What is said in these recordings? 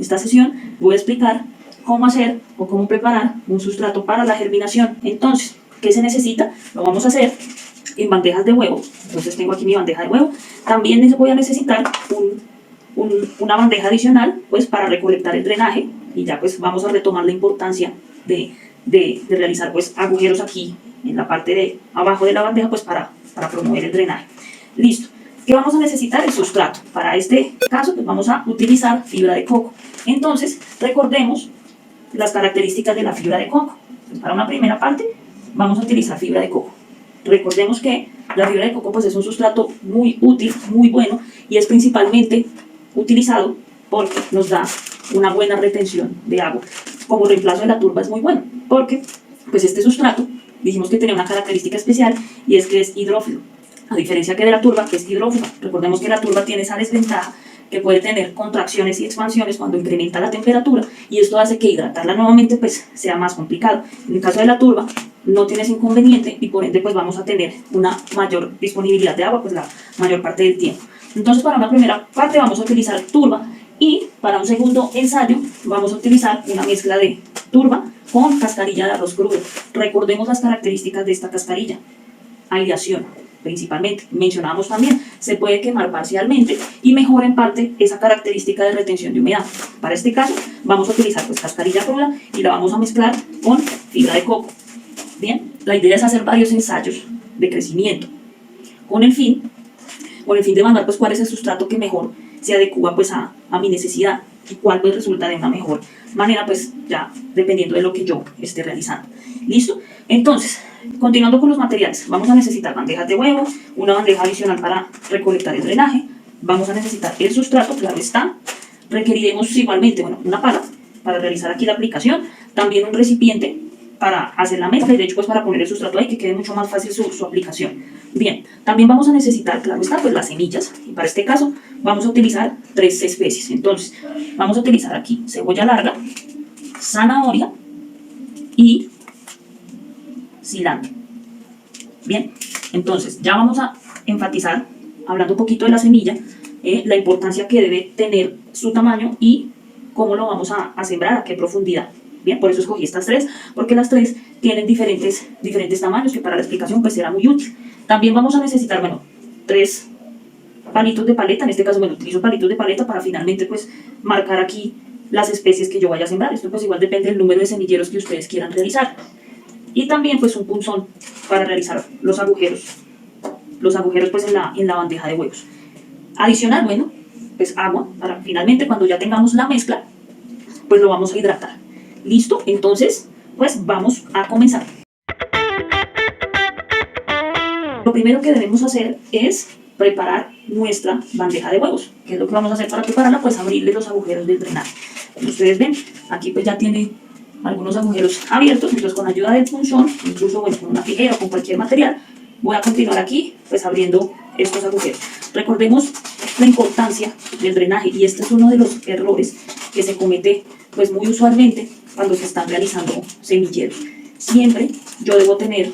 esta sesión voy a explicar cómo hacer o cómo preparar un sustrato para la germinación. Entonces, ¿qué se necesita? Lo vamos a hacer en bandejas de huevo. Entonces tengo aquí mi bandeja de huevo. También voy a necesitar una bandeja adicional pues para recolectar el drenaje, y ya pues vamos a retomar la importancia de realizar pues agujeros aquí en la parte de abajo de la bandeja pues para promover el drenaje. Listo. ¿Qué vamos a necesitar? El sustrato. Para este caso pues vamos a utilizar fibra de coco. Entonces recordemos las características de la fibra de coco. Entonces, para una primera parte vamos a utilizar fibra de coco. Recordemos que la fibra de coco pues es un sustrato muy útil, muy bueno, y es principalmente utilizado porque nos da una buena retención de agua. Como reemplazo de la turba es muy bueno, porque pues este sustrato dijimos que tenía una característica especial, y es que es hidrófilo, a diferencia que de la turba, que es hidrófuga. Recordemos que la turba tiene esa desventaja que puede tener contracciones y expansiones cuando incrementa la temperatura, y esto hace que hidratarla nuevamente pues sea más complicado. En el caso de la turba no tiene ese inconveniente, y por ende pues vamos a tener una mayor disponibilidad de agua pues la mayor parte del tiempo. Entonces, para una primera parte vamos a utilizar turba, y para un segundo ensayo vamos a utilizar una mezcla de turba con cascarilla de arroz crudo. Recordemos las características de esta cascarilla: aireación principalmente. Mencionamos también, se puede quemar parcialmente y mejora en parte esa característica de retención de humedad. Para este caso vamos a utilizar pues cascarilla cruda y la vamos a mezclar con fibra de coco. Bien, la idea es hacer varios ensayos de crecimiento con el fin de evaluar pues cuál es el sustrato que mejor se adecua pues a mi necesidad, y cuál pues resulta de una mejor manera pues ya dependiendo de lo que yo esté realizando. ¿Listo? Entonces, continuando con los materiales, vamos a necesitar bandejas de huevo, una bandeja adicional para recolectar el drenaje, vamos a necesitar el sustrato, claro está, requeriremos igualmente una pala para realizar aquí la aplicación, también un recipiente para hacer la mezcla, y de hecho pues para poner el sustrato ahí que quede mucho más fácil su aplicación. Bien, también vamos a necesitar, claro está, pues las semillas, y para este caso vamos a utilizar 3 especies. Entonces vamos a utilizar aquí cebolla larga, zanahoria y cilantro. Bien, entonces ya vamos a enfatizar, hablando un poquito de la semilla, la importancia que debe tener su tamaño y cómo lo vamos a sembrar, a qué profundidad. Bien, por eso escogí estas 3, porque las 3 tienen diferentes tamaños, que para la explicación pues será muy útil. También vamos a necesitar, 3 palitos de paleta. En este caso, utilizo palitos de paleta para finalmente pues marcar aquí las especies que yo vaya a sembrar. Esto pues igual depende del número de semilleros que ustedes quieran realizar. Y también pues un punzón para realizar los agujeros pues en la bandeja de huevos. Adicional, pues agua, para finalmente cuando ya tengamos la mezcla, pues lo vamos a hidratar. ¿Listo? Entonces, pues vamos a comenzar. Lo primero que debemos hacer es preparar nuestra bandeja de huevos. ¿Qué es lo que vamos a hacer para prepararla? Pues abrirle los agujeros del drenaje. Como ustedes ven, aquí pues ya tiene algunos agujeros abiertos, entonces con ayuda del punzón, incluso con una tijera o con cualquier material, voy a continuar aquí pues abriendo estos agujeros. Recordemos la importancia del drenaje, y este es uno de los errores que se comete pues muy usualmente cuando se están realizando semilleros. Siempre yo debo tener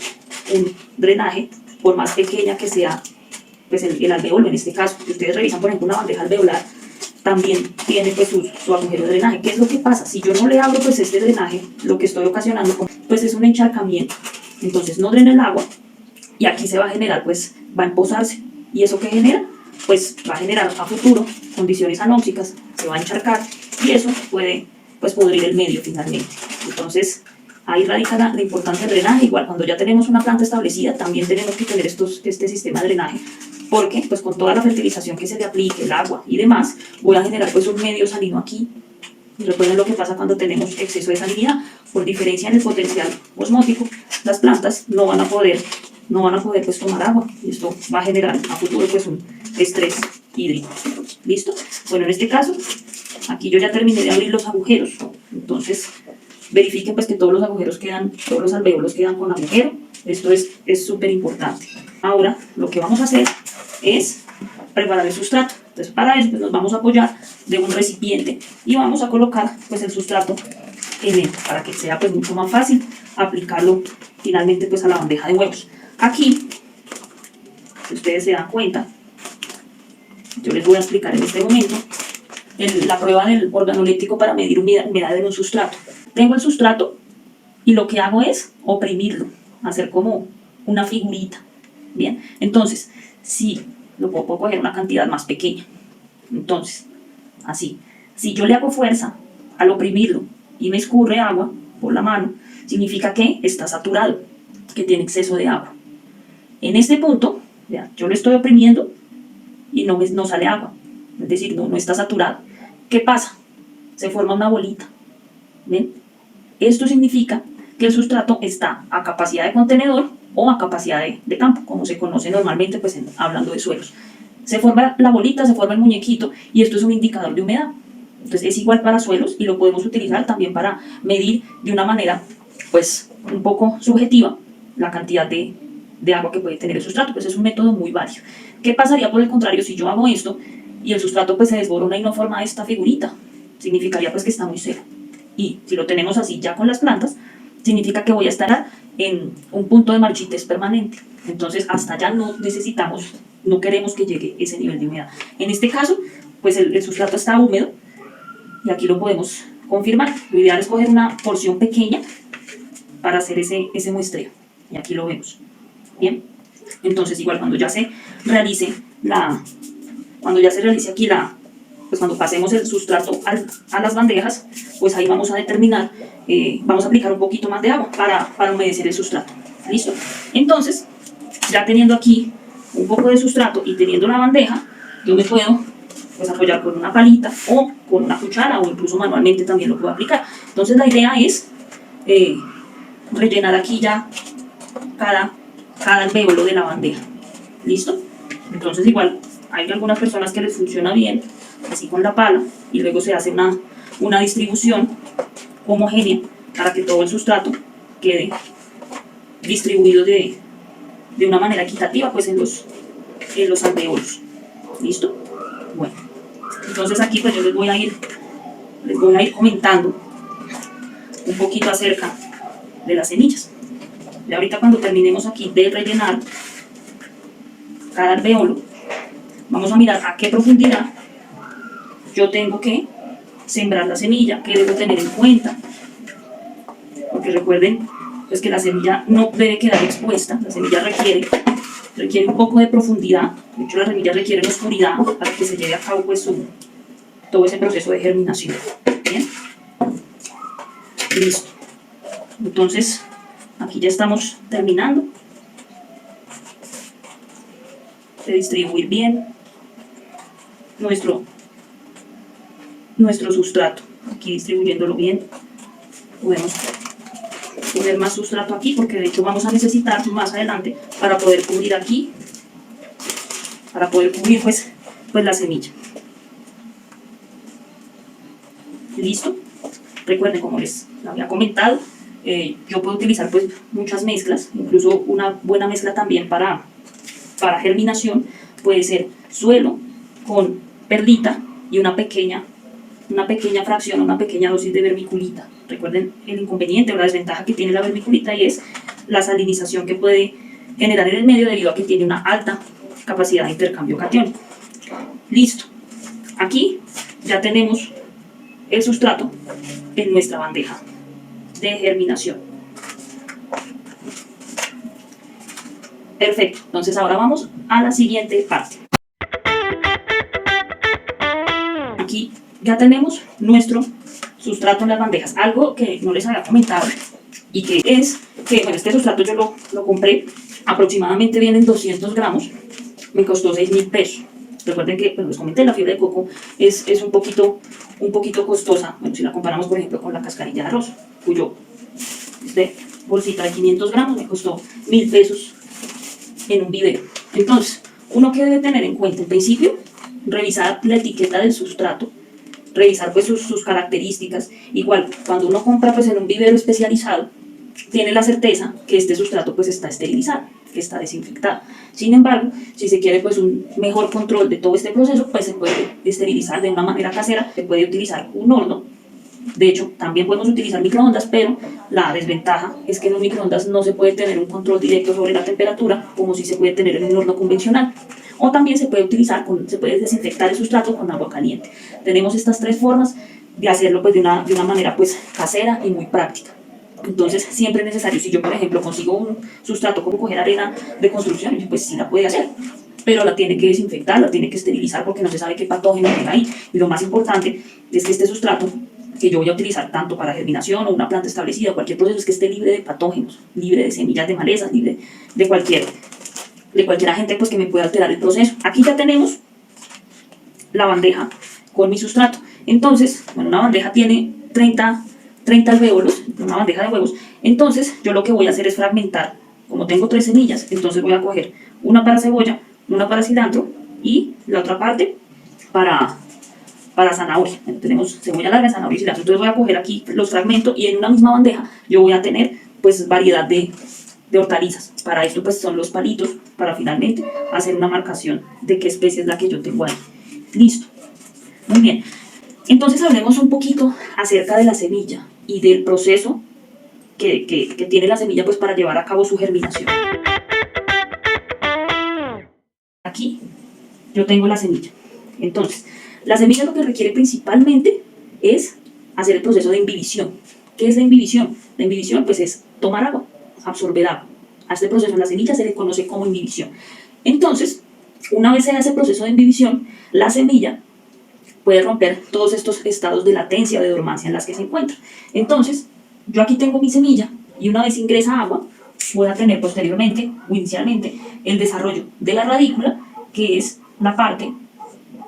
un drenaje, por más pequeña que sea pues el alveolo. En este caso, si ustedes revisan por ejemplo una bandeja alveolar, también tiene pues su agujero de drenaje. ¿Qué es lo que pasa? Si yo no le abro pues este drenaje, lo que estoy ocasionando pues es un encharcamiento. Entonces no drena el agua, y aquí se va a generar pues, va a empozarse, y eso que genera pues va a generar a futuro condiciones anóxicas, se va a encharcar, y eso puede pues pudrir el medio finalmente. Entonces ahí radica la importancia del drenaje. Igual cuando ya tenemos una planta establecida también tenemos que tener este sistema de drenaje, porque pues con toda la fertilización que se le aplique, el agua y demás, voy a generar pues un medio salino aquí. Y recuerden lo que pasa cuando tenemos exceso de salinidad: por diferencia en el potencial osmótico, las plantas no van a poder pues tomar agua, y esto va a generar a futuro pues un estrés hídrico. ¿Listo? Bueno, en este caso aquí yo ya terminé de abrir los agujeros. Entonces verifiquen pues que todos los alvéolos quedan con agujero. Esto es súper importante. Ahora lo que vamos a hacer es preparar el sustrato. Entonces para eso pues nos vamos a apoyar de un recipiente y vamos a colocar pues el sustrato en él, para que sea pues mucho más fácil aplicarlo finalmente pues a la bandeja de huevos. Aquí, si ustedes se dan cuenta, yo les voy a explicar en este momento la prueba del organoléptico para medir humedad en un sustrato. Tengo el sustrato y lo que hago es oprimirlo, hacer como una figurita. Bien, entonces, si lo puedo coger una cantidad más pequeña, entonces, así. Si yo le hago fuerza al oprimirlo y me escurre agua por la mano, significa que está saturado, que tiene exceso de agua. En este punto, ya, yo lo estoy oprimiendo y no sale agua, es decir, no está saturado. ¿Qué pasa? Se forma una bolita. ¿Ven? Esto significa que el sustrato está a capacidad de contenedor o a capacidad de campo, como se conoce normalmente pues, hablando de suelos. Se forma la bolita, se forma el muñequito y esto es un indicador de humedad. Entonces es igual para suelos y lo podemos utilizar también para medir de una manera pues un poco subjetiva la cantidad de agua que puede tener el sustrato. Pues es un método muy válido. ¿Qué pasaría por el contrario si yo hago esto y el sustrato pues se desborona y no forma esta figurita? Significaría pues que está muy seco. Y si lo tenemos así ya con las plantas, significa que voy a estar en un punto de marchitez permanente. Entonces hasta allá no queremos que llegue ese nivel de humedad. En este caso, pues el sustrato está húmedo y aquí lo podemos confirmar. Lo ideal es coger una porción pequeña para hacer ese muestreo. Y aquí lo vemos. Bien, entonces igual cuando ya se realice aquí pues cuando pasemos el sustrato a las bandejas, pues ahí vamos a determinar, vamos a aplicar un poquito más de agua para humedecer el sustrato. ¿Listo? Entonces, ya teniendo aquí un poco de sustrato y teniendo la bandeja, yo me puedo pues, apoyar con una palita o con una cuchara o incluso manualmente también lo puedo aplicar. Entonces la idea es rellenar aquí ya cada alvéolo de la bandeja. ¿Listo? Entonces igual hay algunas personas que les funciona bien así con la pala y luego se hace una distribución homogénea para que todo el sustrato quede distribuido de una manera equitativa pues en los alvéolos. ¿Listo? Bueno, entonces aquí pues yo les voy a ir comentando un poquito acerca de las semillas. Y ahorita cuando terminemos aquí de rellenar cada alvéolo, vamos a mirar a qué profundidad yo tengo que sembrar la semilla, qué debo tener en cuenta. Porque recuerden pues, que la semilla no debe quedar expuesta, la semilla requiere un poco de profundidad, de hecho la semilla requiere oscuridad para que se lleve a cabo pues, todo ese proceso de germinación. ¿Bien? Listo. Entonces, aquí ya estamos terminando de distribuir bien nuestro sustrato. Aquí distribuyéndolo bien, podemos poner más sustrato aquí porque de hecho vamos a necesitar más adelante para poder cubrir aquí, para poder cubrir pues la semilla. ¿Listo? Recuerden, como les había comentado, yo puedo utilizar pues muchas mezclas, incluso una buena mezcla también para germinación puede ser suelo con perlita y una pequeña fracción, una pequeña dosis de vermiculita. Recuerden el inconveniente o la desventaja que tiene la vermiculita y es la salinización que puede generar en el medio debido a que tiene una alta capacidad de intercambio catiónico. Listo. Aquí ya tenemos el sustrato en nuestra bandeja de germinación. Perfecto. Entonces ahora vamos a la siguiente parte. Aquí ya tenemos nuestro sustrato en las bandejas. Algo que no les había comentado y que es que, bueno, este sustrato yo lo compré, aproximadamente vienen 200 gramos, me costó 6.000 pesos. Recuerden que, bueno, les comenté, la fibra de coco es un poquito costosa, bueno, si la comparamos, por ejemplo, con la cascarilla de arroz, cuyo bolsita de 500 gramos me costó 1.000 pesos en un vivero. Entonces, uno que debe tener en cuenta, en principio, revisar la etiqueta del sustrato, revisar pues sus características. Igual, cuando uno compra pues en un vivero especializado, tiene la certeza que este sustrato pues está esterilizado, que está desinfectado. Sin embargo, si se quiere pues un mejor control de todo este proceso, pues se puede esterilizar de una manera casera, se puede utilizar un horno. De hecho, también podemos utilizar microondas, pero la desventaja es que en los microondas no se puede tener un control directo sobre la temperatura, como si se puede tener en un horno convencional. o también se puede utilizar, se puede desinfectar el sustrato con agua caliente. Tenemos estas tres formas de hacerlo pues de una manera pues casera y muy práctica. Entonces siempre es necesario, si yo por ejemplo consigo un sustrato como coger arena de construcción, pues sí la puede hacer, pero la tiene que desinfectar, la tiene que esterilizar porque no se sabe qué patógeno tenga ahí. Y lo más importante es que este sustrato que yo voy a utilizar tanto para germinación o una planta establecida, cualquier proceso, es que esté libre de patógenos, libre de semillas de malezas, libre de cualquier agente pues que me pueda alterar el proceso. Aquí ya tenemos la bandeja con mi sustrato. Entonces, bueno, una bandeja tiene 30 alvéolos, una bandeja de huevos. Entonces, yo lo que voy a hacer es fragmentar. Como tengo 3 semillas, entonces voy a coger una para cebolla, una para cilantro y la otra parte para zanahoria. Bueno, tenemos cebolla larga, zanahoria y cilantro. Entonces voy a coger aquí los fragmentos y en una misma bandeja yo voy a tener pues variedad de hortalizas. Para esto pues son los palitos para finalmente hacer una marcación de qué especie es la que yo tengo ahí. Listo. Muy bien. Entonces hablemos un poquito acerca de la semilla y del proceso que tiene la semilla pues para llevar a cabo su germinación. Aquí yo tengo la semilla. Entonces, la semilla lo que requiere principalmente es hacer el proceso de imbibición. ¿Qué es la imbibición? La imbibición pues es tomar agua, absorber agua. A este proceso en la semilla se le conoce como imbibición. Entonces, una vez se hace el proceso de imbibición, la semilla puede romper todos estos estados de latencia o de dormancia en las que se encuentra. Entonces, yo aquí tengo mi semilla y una vez ingresa agua, voy a tener posteriormente o inicialmente el desarrollo de la radícula, que es la parte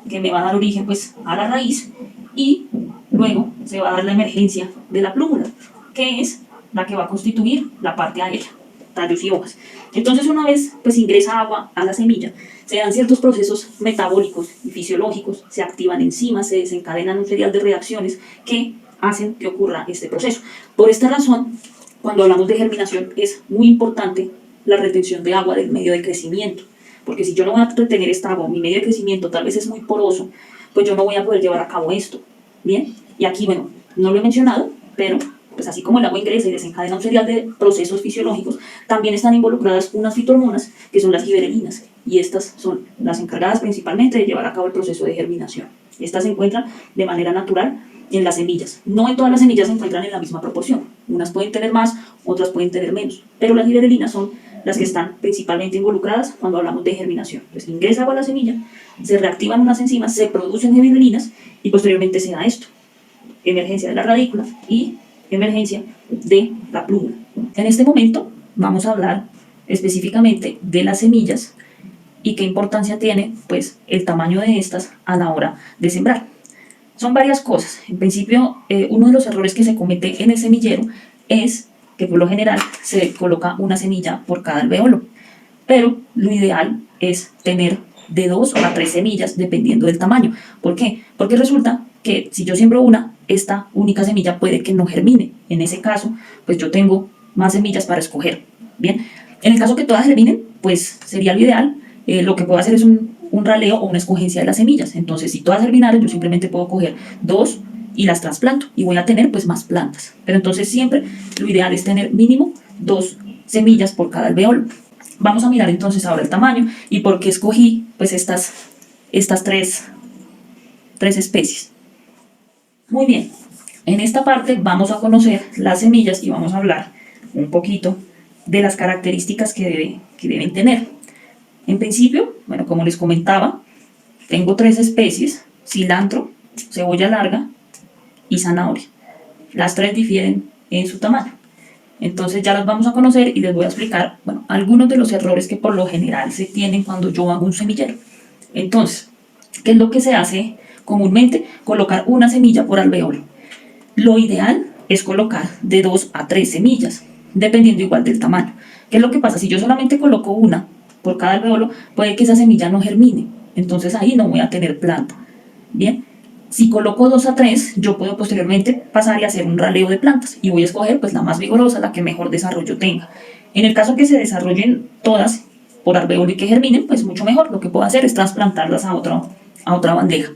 que me va a dar origen pues a la raíz, y luego se va a dar la emergencia de la plúmula, que es la que va a constituir la parte aérea, tallos y hojas. Entonces una vez pues ingresa agua a la semilla, se dan ciertos procesos metabólicos y fisiológicos, se activan enzimas, se desencadenan un serial de reacciones que hacen que ocurra este proceso. Por esta razón, cuando hablamos de germinación es muy importante la retención de agua del medio de crecimiento, porque si yo no voy a retener esta agua, mi medio de crecimiento tal vez es muy poroso, pues yo no voy a poder llevar a cabo esto. Bien, y aquí, bueno, no lo he mencionado, pero pues así como el agua ingresa y desencadena un serial de procesos fisiológicos, también están involucradas unas fitohormonas que son las giberelinas, y estas son las encargadas principalmente de llevar a cabo el proceso de germinación. Estas se encuentran de manera natural en las semillas. No en todas las semillas se encuentran en la misma proporción. Unas pueden tener más, otras pueden tener menos, pero las giberelinas son las que están principalmente involucradas cuando hablamos de germinación. Entonces ingresa agua a la semilla, se reactivan unas enzimas, se producen giberelinas y posteriormente se da esto: emergencia de la radícula y emergencia de la pluma. En este momento vamos a hablar específicamente de las semillas y qué importancia tiene pues el tamaño de estas a la hora de sembrar. Son varias cosas. En principio, uno de los errores que se comete en el semillero es que por lo general se coloca una semilla por cada alvéolo, pero lo ideal es tener de 2 a 3 semillas dependiendo del tamaño. ¿Por qué? Porque resulta que si yo siembro una, esta única semilla puede que no germine. En ese caso, pues yo tengo más semillas para escoger. Bien, en el caso que todas germinen, pues sería lo ideal. Lo que puedo hacer es un raleo o una escogencia de las semillas. Entonces, si todas germinaron, yo simplemente puedo coger 2 y las trasplanto y voy a tener pues más plantas. Pero entonces siempre lo ideal es tener mínimo 2 semillas por cada alvéolo. Vamos a mirar entonces ahora el tamaño y por qué escogí pues estas tres especies. Muy bien, en esta parte vamos a conocer las semillas y vamos a hablar un poquito de las características que deben tener. En principio, bueno, como les comentaba, tengo 3 especies: cilantro, cebolla larga y zanahoria. Las 3 difieren en su tamaño. Entonces ya las vamos a conocer y les voy a explicar, bueno, algunos de los errores que por lo general se tienen cuando yo hago un semillero. Entonces, ¿qué es lo que se hace comúnmente? Colocar una semilla por alvéolo. Lo ideal es colocar de 2 a 3 semillas, dependiendo igual del tamaño. ¿Qué es lo que pasa? Si yo solamente coloco una por cada alvéolo, puede que esa semilla no germine. Entonces ahí no voy a tener planta. Bien. Si coloco 2 a 3, yo puedo posteriormente pasar y hacer un raleo de plantas y voy a escoger pues la más vigorosa, la que mejor desarrollo tenga. En el caso que se desarrollen todas por alvéolo y que germinen, pues mucho mejor. Lo que puedo hacer es trasplantarlas a otra bandeja.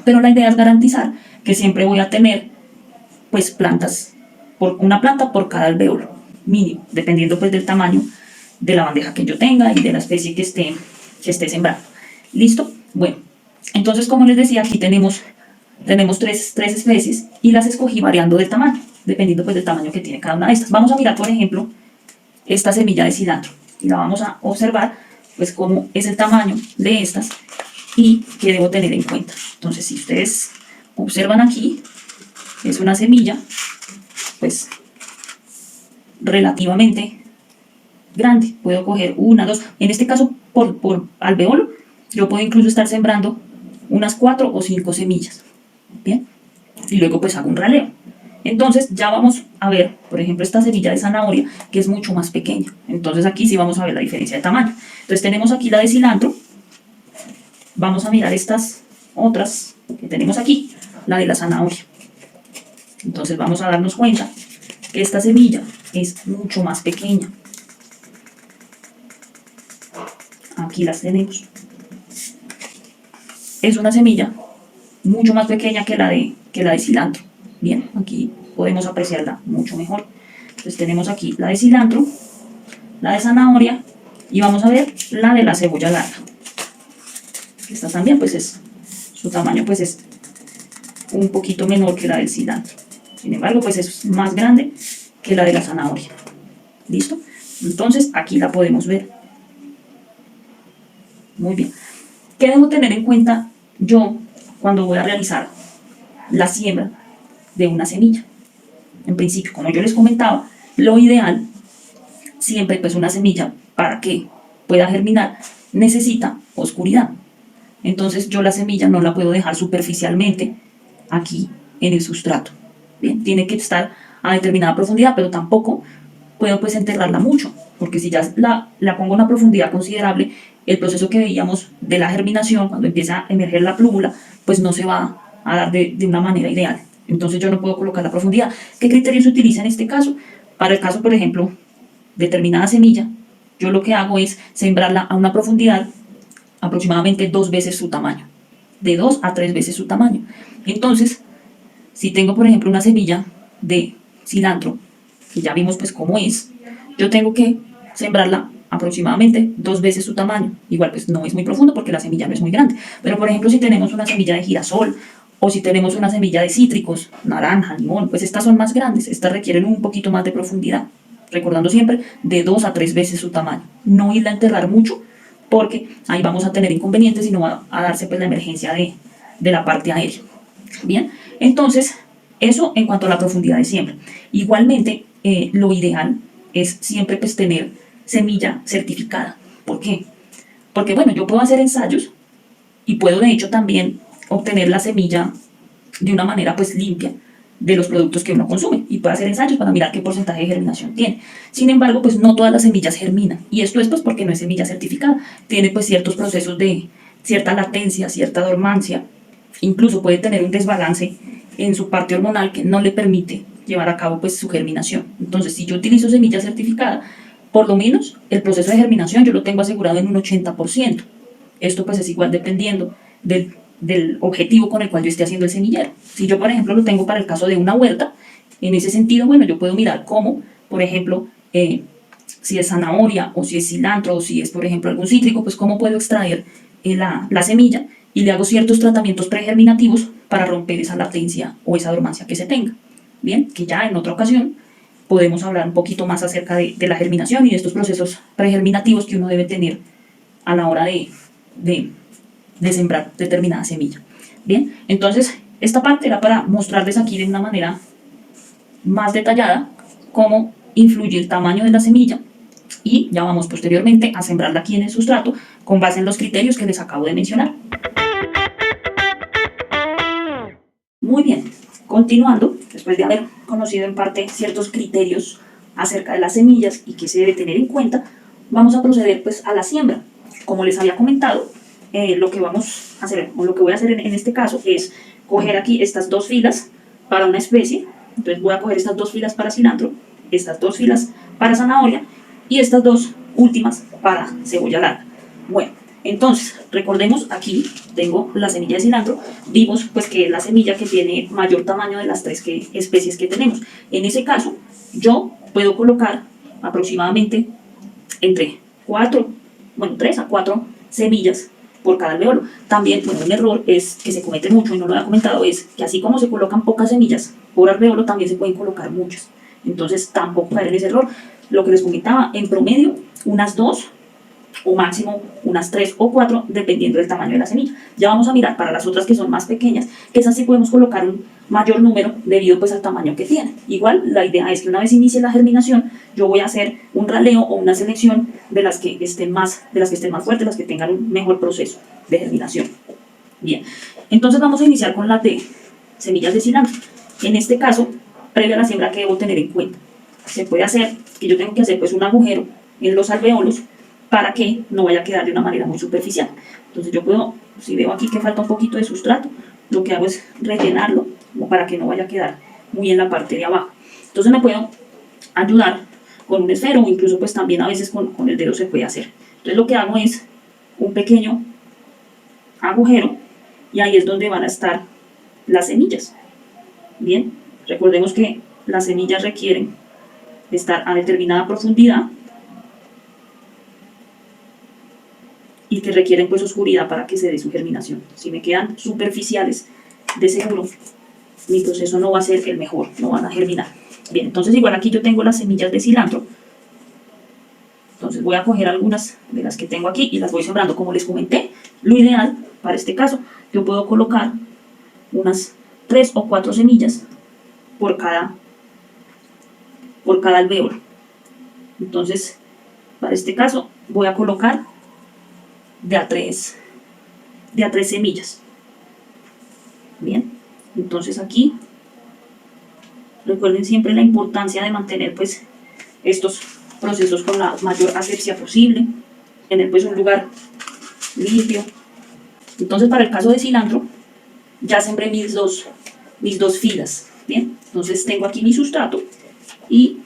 Pero la idea es garantizar que siempre voy a tener pues plantas, una planta por cada alvéolo, mínimo, dependiendo pues del tamaño de la bandeja que yo tenga y de la especie que esté sembrando. ¿Listo? Bueno, entonces como les decía, aquí tenemos tres especies y las escogí variando del tamaño, dependiendo pues del tamaño que tiene cada una de estas. Vamos a mirar, por ejemplo, esta semilla de cilantro y la vamos a observar pues cómo es el tamaño de estas y qué debo tener en cuenta. Entonces, si ustedes observan aquí, es una semilla pues relativamente grande. Puedo coger una, dos, en este caso por alveolo, yo puedo incluso estar sembrando unas 4 o 5 semillas. Bien, y luego pues hago un raleo. Entonces ya vamos a ver, por ejemplo, esta semilla de zanahoria que es mucho más pequeña. Entonces aquí sí vamos a ver la diferencia de tamaño. Entonces tenemos aquí la de cilantro. Vamos a mirar estas otras que tenemos aquí, la de la zanahoria. Entonces vamos a darnos cuenta que esta semilla es mucho más pequeña. Aquí las tenemos. Es una semilla mucho más pequeña que la de cilantro. Bien, aquí podemos apreciarla mucho mejor. Entonces tenemos aquí la de cilantro, la de zanahoria y vamos a ver la de la cebolla larga. Esta también pues su tamaño pues es un poquito menor que la del cilantro. Sin embargo pues es más grande que la de la zanahoria. ¿Listo? Entonces aquí la podemos ver. Muy bien. ¿Qué debo tener en cuenta yo cuando voy a realizar la siembra de una semilla? En principio, como yo les comentaba, lo ideal, siempre pues una semilla para que pueda germinar necesita oscuridad. Entonces yo la semilla no la puedo dejar superficialmente aquí en el sustrato. Bien, tiene que estar a determinada profundidad, pero tampoco puedo pues enterrarla mucho, porque si ya la pongo a una profundidad considerable, el proceso que veíamos de la germinación, cuando empieza a emerger la plúvula, pues no se va a dar de una manera ideal. Entonces yo no puedo colocar la profundidad. ¿Qué criterios se utiliza en este caso? Para el caso, por ejemplo, determinada semilla, yo lo que hago es sembrarla a una profundidad aproximadamente 2 veces su tamaño, de 2 a 3 veces su tamaño. Entonces, si tengo, por ejemplo, una semilla de cilantro, que ya vimos pues cómo es, yo tengo que sembrarla aproximadamente 2 veces su tamaño. Igual pues no es muy profundo porque la semilla no es muy grande. Pero por ejemplo si tenemos una semilla de girasol o si tenemos una semilla de cítricos, naranja, limón, pues estas son más grandes, estas requieren un poquito más de profundidad. Recordando siempre de 2 a 3 veces su tamaño. No irla a enterrar mucho porque ahí vamos a tener inconvenientes y no va a darse pues la emergencia de la parte aérea. Bien, entonces eso en cuanto a la profundidad de siembra. Igualmente, lo ideal es siempre pues tener semilla certificada. ¿Por qué? Porque bueno, yo puedo hacer ensayos y puedo de hecho también obtener la semilla de una manera pues limpia de los productos que uno consume y puede hacer ensayos para mirar qué porcentaje de germinación tiene. Sin embargo, pues no todas las semillas germinan y esto es pues porque no es semilla certificada. Tiene pues ciertos procesos de cierta latencia, cierta dormancia, incluso puede tener un desbalance en su parte hormonal que no le permite llevar a cabo pues su germinación. Entonces, si yo utilizo semilla certificada, por lo menos el proceso de germinación yo lo tengo asegurado en un 80%. Esto pues es igual dependiendo del objetivo con el cual yo esté haciendo el semillero. Si yo, por ejemplo, lo tengo para el caso de una huerta, en ese sentido, bueno, yo puedo mirar cómo, por ejemplo, si es zanahoria o si es cilantro o si es, por ejemplo, algún cítrico, pues cómo puedo extraer la semilla y le hago ciertos tratamientos pregerminativos para romper esa latencia o esa dormancia que se tenga. Bien, que ya en otra ocasión podemos hablar un poquito más acerca de la germinación y de estos procesos pregerminativos que uno debe tener a la hora de sembrar determinada semilla. Bien, entonces esta parte era para mostrarles aquí de una manera más detallada cómo influye el tamaño de la semilla y ya vamos posteriormente a sembrarla aquí en el sustrato con base en los criterios que les acabo de mencionar. Muy bien, continuando, después de haber conocido en parte ciertos criterios acerca de las semillas y que se debe tener en cuenta, vamos a proceder pues a la siembra. Como les había comentado, lo que vamos a hacer, o lo que voy a hacer en este caso es coger aquí estas 2 filas para una especie. Entonces voy a coger estas 2 filas para cilantro, estas 2 filas para zanahoria y estas 2 últimas para cebolla larga. Bueno, entonces recordemos, aquí tengo la semilla de cilantro. Vimos pues que es la semilla que tiene mayor tamaño de las 3 especies que tenemos. En ese caso yo puedo colocar aproximadamente entre 3 a 4 semillas por cada alvéolo. También, bueno, un error es que se comete mucho y no lo había comentado, es que así como se colocan pocas semillas por alvéolo, también se pueden colocar muchas. Entonces tampoco caer en ese error. Lo que les comentaba, en promedio, unas 2 o máximo unas 3 o 4, dependiendo del tamaño de la semilla. Ya vamos a mirar para las otras que son más pequeñas, que esas sí podemos colocar un mayor número debido pues al tamaño que tienen. Igual la idea es que una vez inicie la germinación, yo voy a hacer un raleo o una selección de las que estén más fuertes, las que tengan un mejor proceso de germinación. Bien, entonces vamos a iniciar con las de semillas de cilantro. En este caso, previo a la siembra, ¿qué debo tener en cuenta? Se puede hacer, que yo tengo que hacer pues un agujero en los alvéolos para que no vaya a quedar de una manera muy superficial. Entonces yo puedo, si veo aquí que falta un poquito de sustrato, lo que hago es rellenarlo como para que no vaya a quedar muy en la parte de abajo. Entonces me puedo ayudar con un esfero o incluso pues también a veces con el dedo se puede hacer. Entonces lo que hago es un pequeño agujero y ahí es donde van a estar las semillas. Bien, recordemos que las semillas requieren estar a determinada profundidad y que requieren pues oscuridad para que se dé su germinación. Si me quedan superficiales, de seguro mi proceso no va a ser el mejor, no van a germinar. Bien, entonces igual aquí yo tengo las semillas de cilantro. Entonces voy a coger algunas de las que tengo aquí y las voy sembrando. Como les comenté, lo ideal para este caso, yo puedo colocar unas 3 o 4 semillas por cada alvéolo. Entonces, para este caso, voy a colocar de a 3 semillas. Bien, entonces aquí recuerden siempre la importancia de mantener pues estos procesos con la mayor asepsia posible, tener pues un lugar limpio. Entonces para el caso de cilantro ya sembré mis dos filas. Bien, entonces tengo aquí mi sustrato y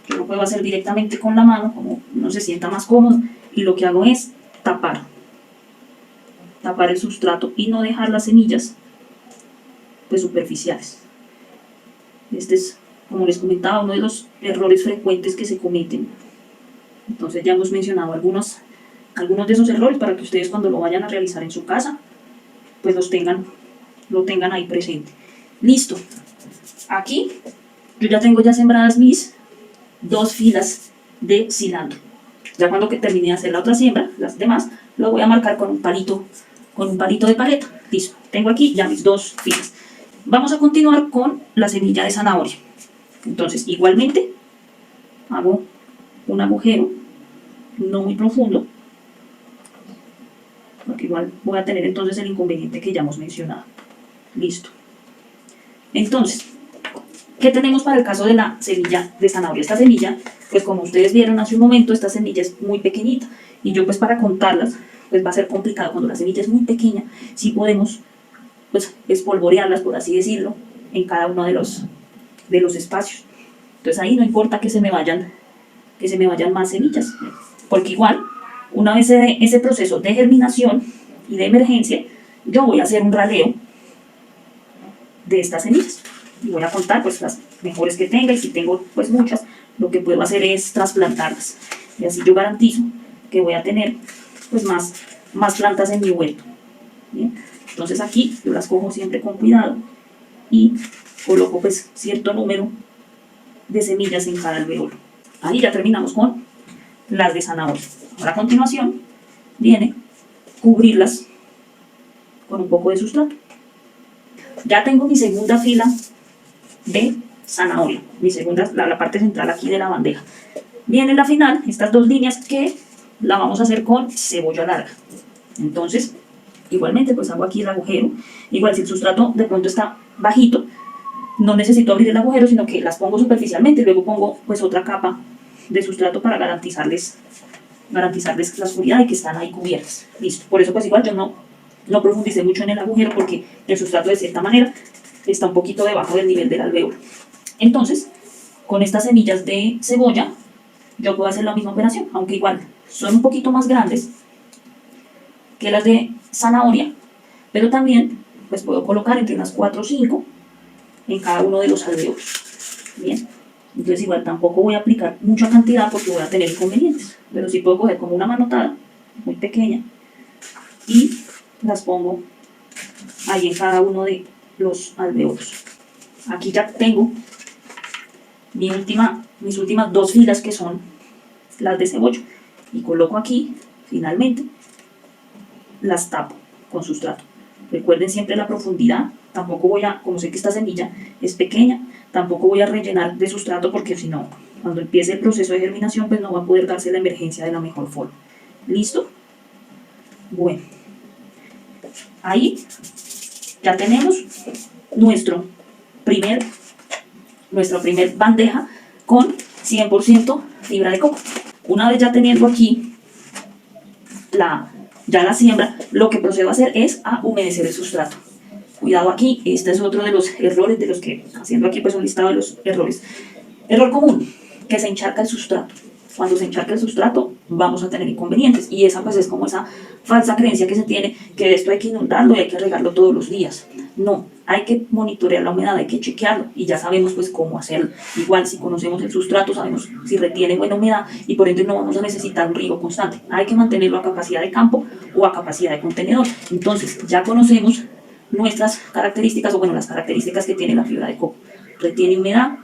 yo lo puedo hacer directamente con la mano como uno se sienta más cómodo, y lo que hago es tapar el sustrato y no dejar las semillas pues superficiales. Este es, como les comentaba, uno de los errores frecuentes que se cometen. Entonces ya hemos mencionado algunos de esos errores para que ustedes cuando lo vayan a realizar en su casa pues lo tengan ahí presente. Listo, aquí yo ya tengo sembradas mis 2 filas de cilantro. Ya cuando que termine de hacer la otra siembra, las demás, lo voy a marcar con un palito de paleta. Listo, tengo aquí ya mis 2 filas. Vamos a continuar con la semilla de zanahoria. Entonces, igualmente, hago un agujero, no muy profundo, porque igual voy a tener entonces el inconveniente que ya hemos mencionado. Listo. Entonces, ¿qué tenemos para el caso de la semilla de zanahoria? Esta semilla, pues como ustedes vieron hace un momento, esta semilla es muy pequeñita y yo pues para contarlas pues va a ser complicado. Cuando la semilla es muy pequeña, sí podemos pues espolvorearlas, por así decirlo, en cada uno de los espacios. Entonces ahí no importa que se me vayan más semillas, porque igual una vez se dé ese proceso de germinación y de emergencia, yo voy a hacer un raleo de estas semillas y voy a contar pues las mejores que tenga, y si tengo pues muchas, lo que puedo hacer es trasplantarlas y así yo garantizo que voy a tener pues más plantas en mi huerto. Bien, entonces aquí yo las cojo siempre con cuidado y coloco pues cierto número de semillas en cada alvéolo. Ahí ya terminamos con las de zanahoria. Ahora a continuación viene cubrirlas con un poco de sustrato. Ya tengo mi segunda fila de zanahoria, la parte central aquí de la bandeja. Viene la final, estas 2 líneas que la vamos a hacer con cebolla larga. Entonces, igualmente pues hago aquí el agujero. Igual si el sustrato de pronto está bajito, no necesito abrir el agujero, sino que las pongo superficialmente y luego pongo pues otra capa de sustrato para garantizarles la oscuridad y que están ahí cubiertas. Listo, por eso pues igual yo no profundicé mucho en el agujero, porque el sustrato de cierta manera está un poquito debajo del nivel del alvéolo. Entonces, con estas semillas de cebolla, yo puedo hacer la misma operación, aunque igual son un poquito más grandes que las de zanahoria, pero también pues puedo colocar entre unas 4 o 5 en cada uno de los alvéolos. Bien, entonces igual tampoco voy a aplicar mucha cantidad porque voy a tener inconvenientes, pero sí puedo coger como una manotada muy pequeña y las pongo ahí en cada uno de los alvéolos. Aquí ya tengo mis últimas 2 filas, que son las de cebollo, y coloco aquí, finalmente, las tapo con sustrato. Recuerden siempre la profundidad. Tampoco voy a, como sé que esta semilla es pequeña, tampoco voy a rellenar de sustrato, porque si no, cuando empiece el proceso de germinación, pues no va a poder darse la emergencia de la mejor forma. ¿Listo? Bueno, ahí ya tenemos nuestra primer bandeja con 100% fibra de coco. Una vez ya teniendo aquí ya la siembra, lo que procedo a hacer es a humedecer el sustrato. Cuidado aquí, este es otro de los errores de los que, haciendo aquí pues un listado de los errores. Error común, que se encharca el sustrato. Cuando se encharca el sustrato vamos a tener inconvenientes, y esa pues es como esa falsa creencia que se tiene, que esto hay que inundarlo y hay que regarlo todos los días. No, hay que monitorear la humedad, hay que chequearlo, y ya sabemos pues cómo hacerlo. Igual, si conocemos el sustrato, sabemos si retiene buena humedad, y por ende no vamos a necesitar un riego constante. Hay que mantenerlo a capacidad de campo o a capacidad de contenedor. Entonces ya conocemos nuestras características, o bueno, las características que tiene la fibra de coco. Retiene humedad,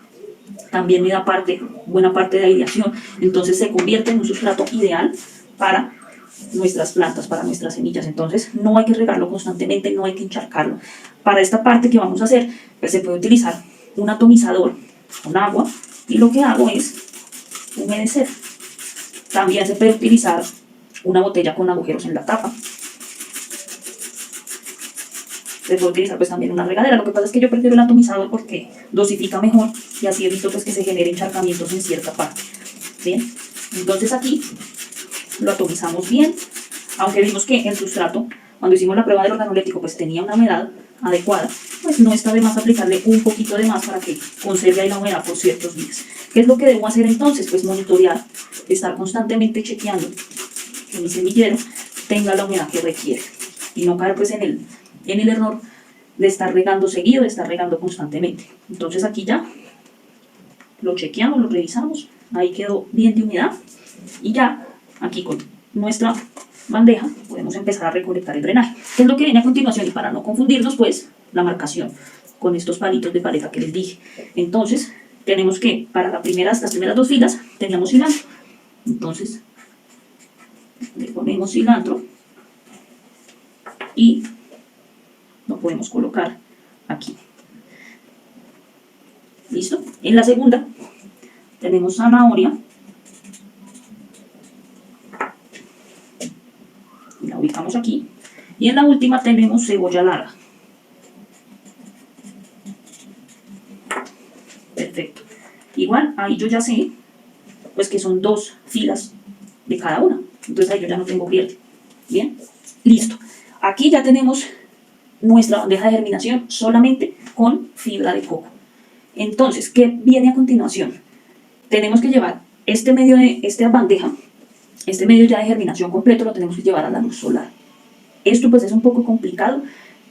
también me da buena parte de aireación, entonces se convierte en un sustrato ideal para nuestras plantas, para nuestras semillas. Entonces no hay que regarlo constantemente, no hay que encharcarlo. Para esta parte que vamos a hacer, pues se puede utilizar un atomizador con agua, y lo que hago es humedecer. También se puede utilizar una botella con agujeros en la tapa. Se puede utilizar pues también una regadera. Lo que pasa es que yo prefiero el atomizador porque dosifica mejor, y así evito pues que se generen encharcamientos en cierta parte. Bien, entonces aquí lo atomizamos bien, aunque vimos que el sustrato, cuando hicimos la prueba del organoléctico, pues tenía una humedad adecuada, pues no está de más aplicarle un poquito de más para que conserve ahí la humedad por ciertos días. ¿Qué es lo que debo hacer entonces? Pues monitorear, estar constantemente chequeando que mi semillero tenga la humedad que requiere, y no caer pues en el error de estar regando seguido, de estar regando constantemente. Entonces aquí ya lo chequeamos, lo revisamos, ahí quedó bien de humedad, y ya aquí con nuestra bandeja podemos empezar a recolectar el drenaje. ¿Qué es lo que viene a continuación? Y para no confundirnos, pues la marcación con estos palitos de paleta que les dije. Entonces tenemos que, para las primeras 2 filas teníamos cilantro, entonces le ponemos cilantro y lo podemos colocar aquí. ¿Listo? En la segunda tenemos zanahoria, y la ubicamos aquí. Y en la última tenemos cebolla larga. Perfecto. Igual, ahí yo ya sé pues que son 2 filas de cada una. Entonces ahí yo ya no tengo pierde. Bien, listo. Aquí ya tenemos nuestra bandeja de germinación solamente con fibra de coco. Entonces, ¿qué viene a continuación? Tenemos que llevar esta bandeja, este medio ya de germinación completo, lo tenemos que llevar a la luz solar. Esto pues es un poco complicado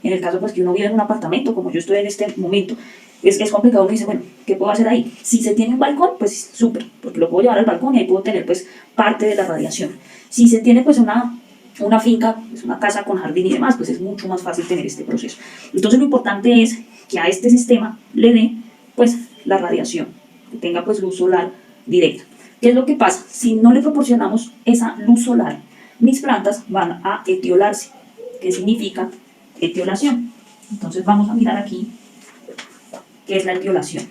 en el caso pues que uno vive en un apartamento, como yo estoy en este momento. Es complicado. Uno dice, bueno, ¿qué puedo hacer ahí? Si se tiene un balcón, pues súper, porque lo puedo llevar al balcón y ahí puedo tener pues parte de la radiación. Si se tiene pues una finca, pues una casa con jardín y demás, pues es mucho más fácil tener este proceso. Entonces lo importante es que a este sistema le dé pues la radiación, que tenga pues luz solar directa. ¿Qué es lo que pasa? Si no le proporcionamos esa luz solar, mis plantas van a etiolarse. ¿Qué significa etiolación? Entonces vamos a mirar aquí qué es la etiolación.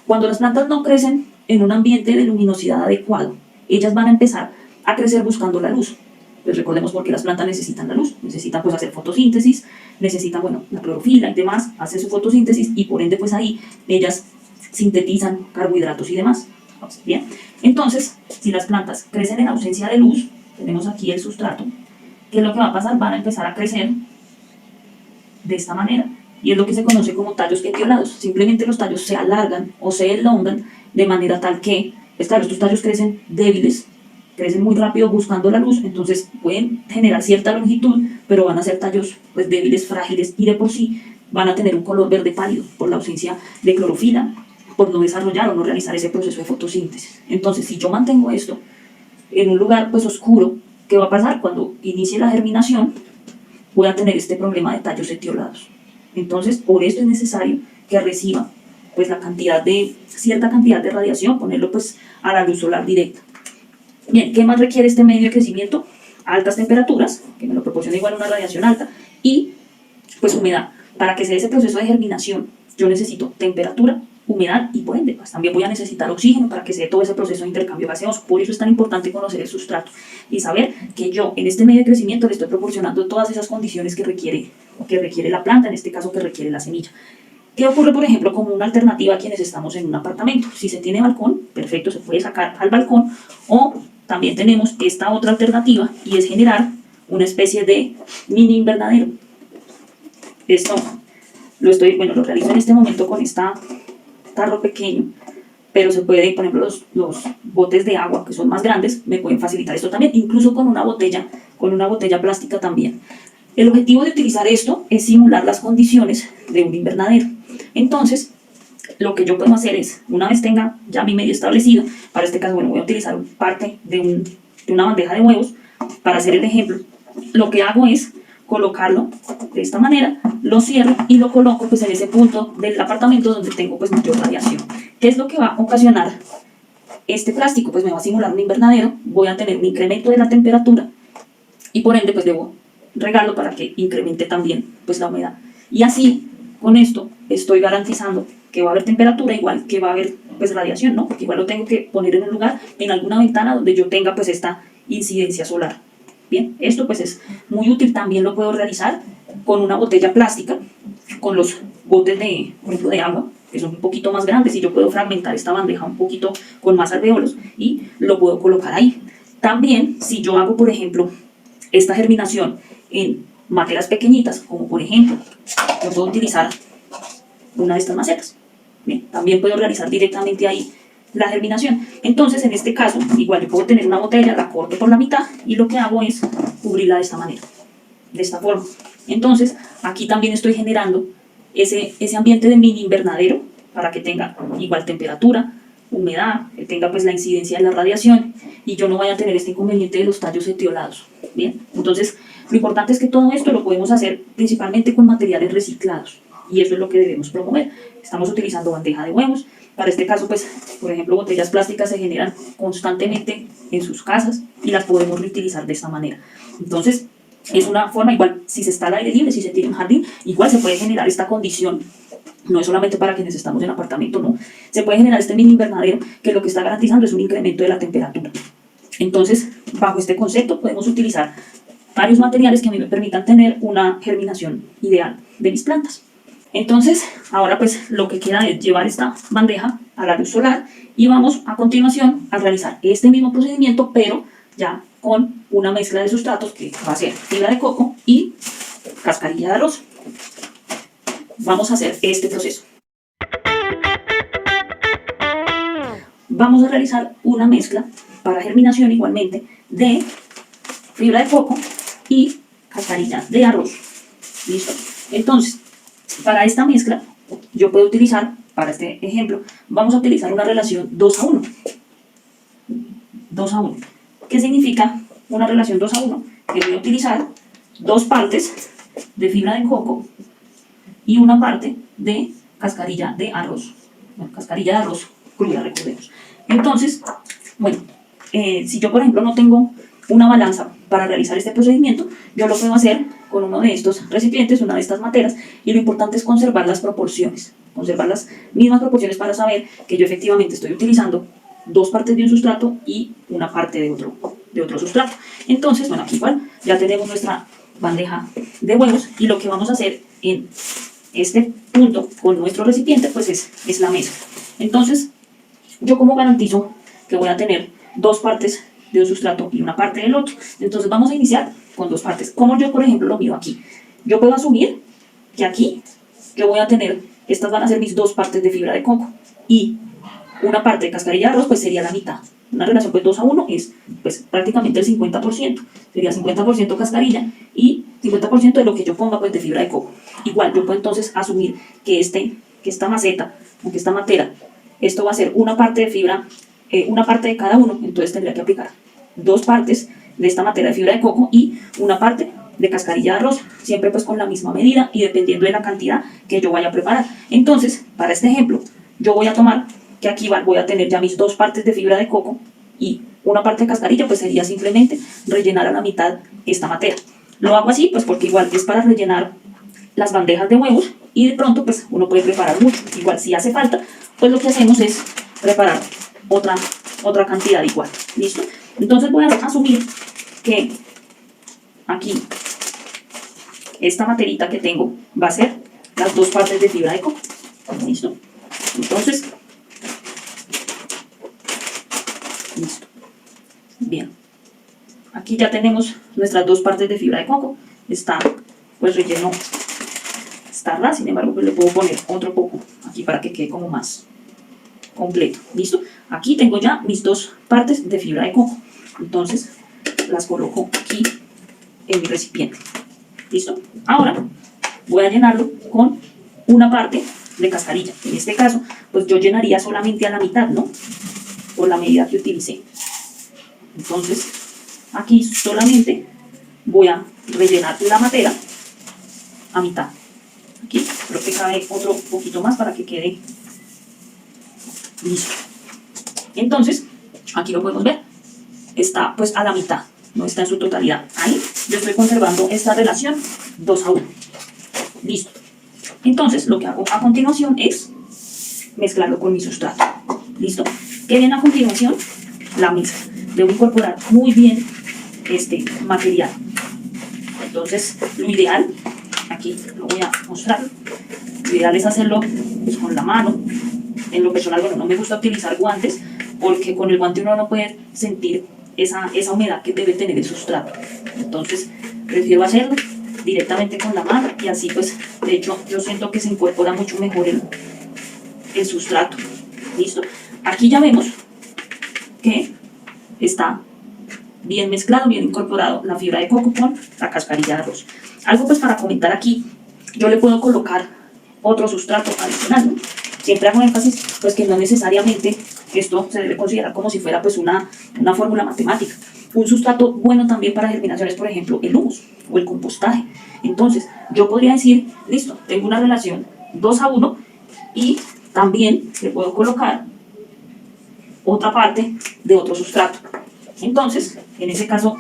Cuando las plantas no crecen en un ambiente de luminosidad adecuado, ellas van a empezar a crecer buscando la luz. Pues recordemos por qué las plantas necesitan la luz. Necesitan pues hacer fotosíntesis, necesitan, bueno, la clorofila y demás, hacer su fotosíntesis, y por ende pues ahí ellas sintetizan carbohidratos y demás. Bien, entonces si las plantas crecen en ausencia de luz, tenemos aquí el sustrato, ¿qué es lo que va a pasar? Van a empezar a crecer de esta manera, y es lo que se conoce como tallos etiolados. Simplemente los tallos se alargan o se elongan de manera tal que, pues claro, estos tallos crecen débiles, crecen muy rápido buscando la luz, entonces pueden generar cierta longitud, pero van a ser tallos pues débiles, frágiles, y de por sí van a tener un color verde pálido por la ausencia de clorofila, por no desarrollar o no realizar ese proceso de fotosíntesis. Entonces, si yo mantengo esto en un lugar pues oscuro, ¿qué va a pasar? Cuando inicie la germinación, voy a tener este problema de tallos etiolados. Entonces, por esto es necesario que reciba pues cierta cantidad de radiación, ponerlo pues a la luz solar directa. Bien, ¿qué más requiere este medio de crecimiento? Altas temperaturas, que me lo proporciona igual una radiación alta, y pues humedad. Para que se dé ese proceso de germinación, yo necesito temperatura, humedad y por ende, pues también voy a necesitar oxígeno para que se dé todo ese proceso de intercambio gaseoso. Por eso es tan importante conocer el sustrato y saber que yo en este medio de crecimiento le estoy proporcionando todas esas condiciones que requiere la planta, en este caso que requiere la semilla. ¿Qué ocurre, por ejemplo, como una alternativa a quienes estamos en un apartamento? Si se tiene balcón, perfecto, se puede sacar al balcón, o también tenemos esta otra alternativa y es generar una especie de mini invernadero. Esto lo realizo en este momento con esta tarro pequeño, pero se puede, por ejemplo, los botes de agua que son más grandes me pueden facilitar esto también, incluso con una botella plástica también. El objetivo de utilizar esto es simular las condiciones de un invernadero. Entonces, lo que yo puedo hacer es, una vez tenga ya mi medio establecido, para este caso, voy a utilizar parte de una bandeja de huevos para hacer el ejemplo. Lo que hago es colocarlo de esta manera, lo cierro y lo coloco pues en ese punto del apartamento donde tengo pues mayor radiación. ¿Qué es lo que va a ocasionar este plástico? Pues me va a simular un invernadero, voy a tener un incremento de la temperatura y por ende pues debo regarlo para que incremente también pues la humedad. Y así, con esto, estoy garantizando que va a haber temperatura, igual que va a haber pues radiación, ¿no? Porque igual lo tengo que poner en un lugar, en alguna ventana donde yo tenga pues esta incidencia solar. Bien, esto pues es muy útil, también lo puedo realizar con una botella plástica, con los botes por ejemplo, de agua, que son un poquito más grandes y yo puedo fragmentar esta bandeja un poquito con más alvéolos y lo puedo colocar ahí. También, si yo hago, por ejemplo, esta germinación en materas pequeñitas, como por ejemplo, yo puedo utilizar una de estas macetas. Bien, también puedo realizar directamente ahí la germinación. Entonces, en este caso, igual yo puedo tener una botella, la corto por la mitad y lo que hago es cubrirla de esta manera, de esta forma. Entonces, aquí también estoy generando ese ambiente de mini invernadero para que tenga igual temperatura, humedad, que tenga pues la incidencia de la radiación y yo no vaya a tener este inconveniente de los tallos etiolados. Bien, entonces lo importante es que todo esto lo podemos hacer principalmente con materiales reciclados y eso es lo que debemos promover. Estamos utilizando bandeja de huevos. Para este caso, pues, por ejemplo, botellas plásticas se generan constantemente en sus casas y las podemos reutilizar de esta manera. Entonces, es una forma, igual, si se está al aire libre, si se tiene un jardín, igual se puede generar esta condición. No es solamente para quienes estamos en apartamento, no. Se puede generar este mini invernadero que lo que está garantizando es un incremento de la temperatura. Entonces, bajo este concepto, podemos utilizar varios materiales que a mí me permitan tener una germinación ideal de mis plantas. Entonces, ahora pues lo que queda es llevar esta bandeja a la luz solar y vamos a continuación a realizar este mismo procedimiento, pero ya con una mezcla de sustratos que va a ser fibra de coco y cascarilla de arroz. Vamos a hacer este proceso. Vamos a realizar una mezcla para germinación igualmente de fibra de coco y cascarilla de arroz. ¿Listo? Entonces, para esta mezcla, yo puedo utilizar, para este ejemplo, vamos a utilizar una relación 2:1. 2:1. ¿Qué significa una relación 2:1? Que voy a utilizar 2 partes de fibra de coco y una parte de cascarilla de arroz. Bueno, cascarilla de arroz cruda, recordemos. Entonces, bueno, si yo, por ejemplo, no tengo una balanza para realizar este procedimiento, yo lo puedo hacer con uno de estos recipientes, una de estas materas, y lo importante es conservar las proporciones, conservar las mismas proporciones para saber que yo efectivamente estoy utilizando 2 partes de un sustrato y una parte de otro sustrato. Entonces, bueno, aquí igual ya tenemos nuestra bandeja de huevos y lo que vamos a hacer en este punto con nuestro recipiente pues es la mezcla. Entonces, yo como garantizo que voy a tener 2 partes de un sustrato y una parte del otro. Entonces vamos a iniciar con 2 partes. Como yo, por ejemplo, lo mido aquí. Yo puedo asumir que aquí yo voy a tener, estas van a ser mis 2 partes de fibra de coco y una parte de cascarilla de arroz pues sería la mitad. Una relación pues 2:1 es pues prácticamente el 50%. Sería 50% cascarilla y 50% de lo que yo ponga pues de fibra de coco. Igual yo puedo entonces asumir que esta maceta, aunque esta matera, esto va a ser una parte de fibra, una parte de cada uno, entonces tendría que aplicar 2 partes de esta materia de fibra de coco y una parte de cascarilla de arroz, siempre pues con la misma medida y dependiendo de la cantidad que yo vaya a preparar. Entonces, para este ejemplo, yo voy a tomar que aquí voy a tener ya mis 2 partes de fibra de coco y una parte de cascarilla, pues sería simplemente rellenar a la mitad esta materia. Lo hago así pues porque igual es para rellenar las bandejas de huevos y de pronto pues uno puede preparar mucho. Igual si hace falta, pues lo que hacemos es preparar otra cantidad igual. ¿Listo? Entonces voy a asumir que aquí esta materita que tengo va a ser las 2 partes de fibra de coco. ¿Listo? Entonces, listo. Bien. Aquí ya tenemos nuestras 2 partes de fibra de coco. Está pues relleno, está ras, sin embargo pues le puedo poner otro poco aquí para que quede como más completo. ¿Listo? Aquí tengo ya mis 2 partes de fibra de coco. Entonces las coloco aquí en mi recipiente. ¿Listo? Ahora voy a llenarlo con una parte de cascarilla. En este caso, pues yo llenaría solamente a la mitad, ¿no? Por la medida que utilicé. Entonces, aquí solamente voy a rellenar la materia a mitad. Aquí creo que cabe otro poquito más para que quede listo. Entonces, aquí lo podemos ver. Está pues a la mitad, no está en su totalidad. Ahí yo estoy conservando esta relación 2:1. Listo. Entonces, lo que hago a continuación es mezclarlo con mi sustrato. ¿Listo? ¿Qué viene a continuación? La mezcla. Debo incorporar muy bien este material. Entonces, lo ideal, aquí lo voy a mostrar, lo ideal es hacerlo pues, con la mano. En lo personal, bueno, no me gusta utilizar guantes porque con el guante uno no puede sentir esa humedad que debe tener el sustrato. Entonces, prefiero hacerlo directamente con la mano y así pues, de hecho, yo siento que se incorpora mucho mejor el sustrato. ¿Listo? Aquí ya vemos que está bien mezclado, bien incorporado la fibra de coco con la cascarilla de arroz. Algo pues para comentar aquí, yo le puedo colocar otro sustrato adicional, ¿no? Siempre hago énfasis pues que no necesariamente esto se debe considerar como si fuera pues una fórmula matemática. Un sustrato bueno también para germinación es por ejemplo el humus o el compostaje. Entonces yo podría decir, listo, tengo una relación 2:1 y también le puedo colocar otra parte de otro sustrato. Entonces, en ese caso,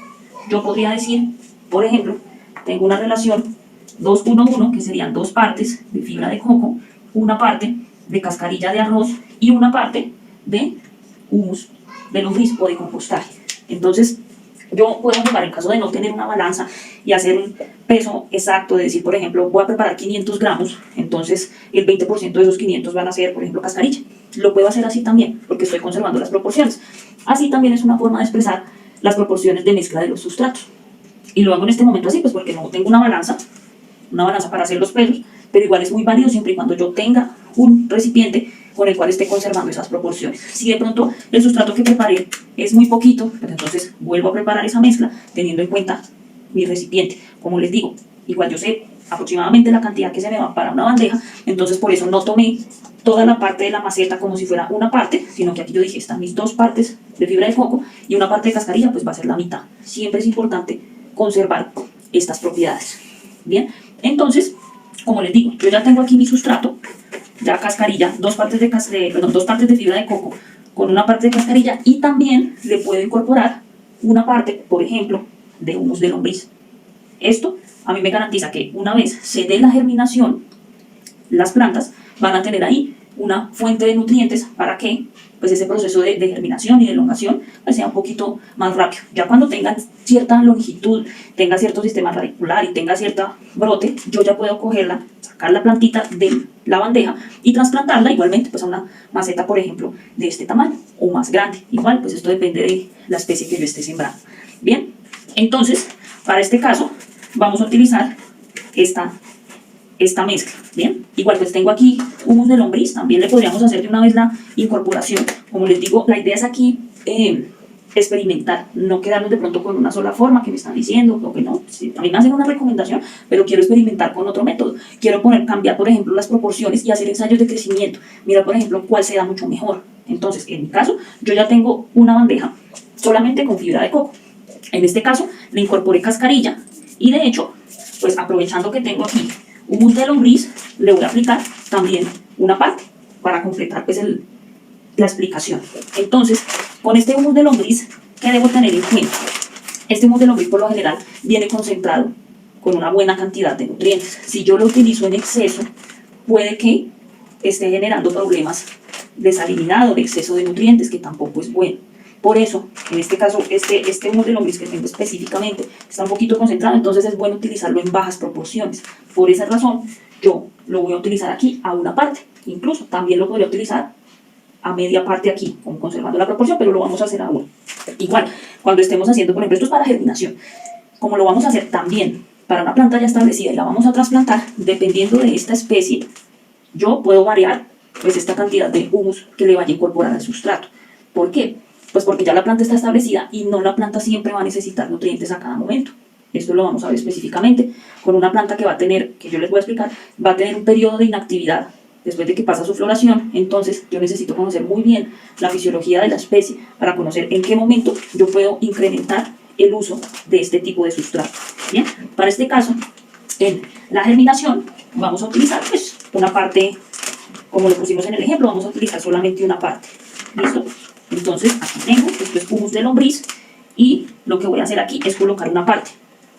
yo podría decir, por ejemplo, tengo una relación 2:1:1, que serían 2 partes de fibra de coco, una parte de cascarilla de arroz y una parte de humus de lombriz o de compostaje. Entonces, yo puedo jugar en caso de no tener una balanza y hacer un peso exacto, de decir, por ejemplo, voy a preparar 500 gramos, entonces el 20% de esos 500 van a ser, por ejemplo, cascarilla. Lo puedo hacer así también, porque estoy conservando las proporciones. Así también es una forma de expresar las proporciones de mezcla de los sustratos. Y lo hago en este momento así, pues porque no tengo una balanza para hacer los pesos, pero igual es muy válido siempre y cuando yo tenga un recipiente con el cual esté conservando esas proporciones. Si de pronto el sustrato que preparé es muy poquito, pues entonces vuelvo a preparar esa mezcla teniendo en cuenta mi recipiente. Como les digo, igual yo sé aproximadamente la cantidad que se me va para una bandeja, entonces por eso no tomé toda la parte de la maceta como si fuera una parte, sino que aquí yo dije, están mis 2 partes de fibra de coco y una parte de cascarilla, pues va a ser la mitad. Siempre es importante conservar estas propiedades. Bien, entonces, como les digo, yo ya tengo aquí mi sustrato, ya cascarilla, 2 partes de fibra de coco con una parte de cascarilla y también le puedo incorporar una parte, por ejemplo, de humus de lombriz. Esto a mí me garantiza que una vez se dé la germinación, las plantas van a tener ahí una fuente de nutrientes para que pues ese proceso de germinación y de elongación pues sea un poquito más rápido. Ya cuando tengan cierta longitud, tenga cierto sistema radicular y tenga cierta brote, yo ya puedo cogerla, sacar la plantita de la bandeja y trasplantarla igualmente pues a una maceta, por ejemplo, de este tamaño o más grande. Igual, pues esto depende de la especie que yo esté sembrando. Bien, entonces, para este caso, vamos a utilizar esta mezcla, ¿bien? Igual pues tengo aquí humus de lombriz, también le podríamos hacer de una vez la incorporación. Como les digo, la idea es aquí experimentar, no quedarnos de pronto con una sola forma que me están diciendo, o que no, sí, a mí me hacen una recomendación, pero quiero experimentar con otro método. Quiero cambiar, por ejemplo, las proporciones y hacer ensayos de crecimiento. Mira, por ejemplo, cuál se da mucho mejor. Entonces, en mi caso, yo ya tengo una bandeja solamente con fibra de coco. En este caso, le incorporé cascarilla Y de hecho, pues aprovechando que tengo aquí humus de lombriz, le voy a aplicar también una parte para completar pues la explicación. Entonces, con este humus de lombriz, ¿qué debo tener en cuenta? Este humus de lombriz por lo general viene concentrado con una buena cantidad de nutrientes. Si yo lo utilizo en exceso, puede que esté generando problemas de salinidad o de exceso de nutrientes, que tampoco es bueno. Por eso, en este caso, este humus de lombriz que tengo específicamente está un poquito concentrado, entonces es bueno utilizarlo en bajas proporciones. Por esa razón, yo lo voy a utilizar aquí a una parte. Incluso también lo podría utilizar a media parte aquí, como conservando la proporción, pero lo vamos a hacer ahora. Igual, cuando estemos haciendo, por ejemplo, esto es para germinación, como lo vamos a hacer también para una planta ya establecida y la vamos a trasplantar, dependiendo de esta especie, yo puedo variar pues esta cantidad de humus que le vaya a incorporar al sustrato. ¿Por qué? Pues porque ya la planta está establecida y no la planta siempre va a necesitar nutrientes a cada momento. Esto lo vamos a ver específicamente con una planta que va a tener, que yo les voy a explicar, va a tener un periodo de inactividad después de que pasa su floración. Entonces yo necesito conocer muy bien la fisiología de la especie para conocer en qué momento yo puedo incrementar el uso de este tipo de sustrato. Bien, para este caso, en la germinación vamos a utilizar pues una parte, como lo pusimos en el ejemplo, vamos a utilizar solamente una parte. ¿Listo? Entonces aquí tengo, esto es humus de lombriz, y lo que voy a hacer aquí es colocar una parte.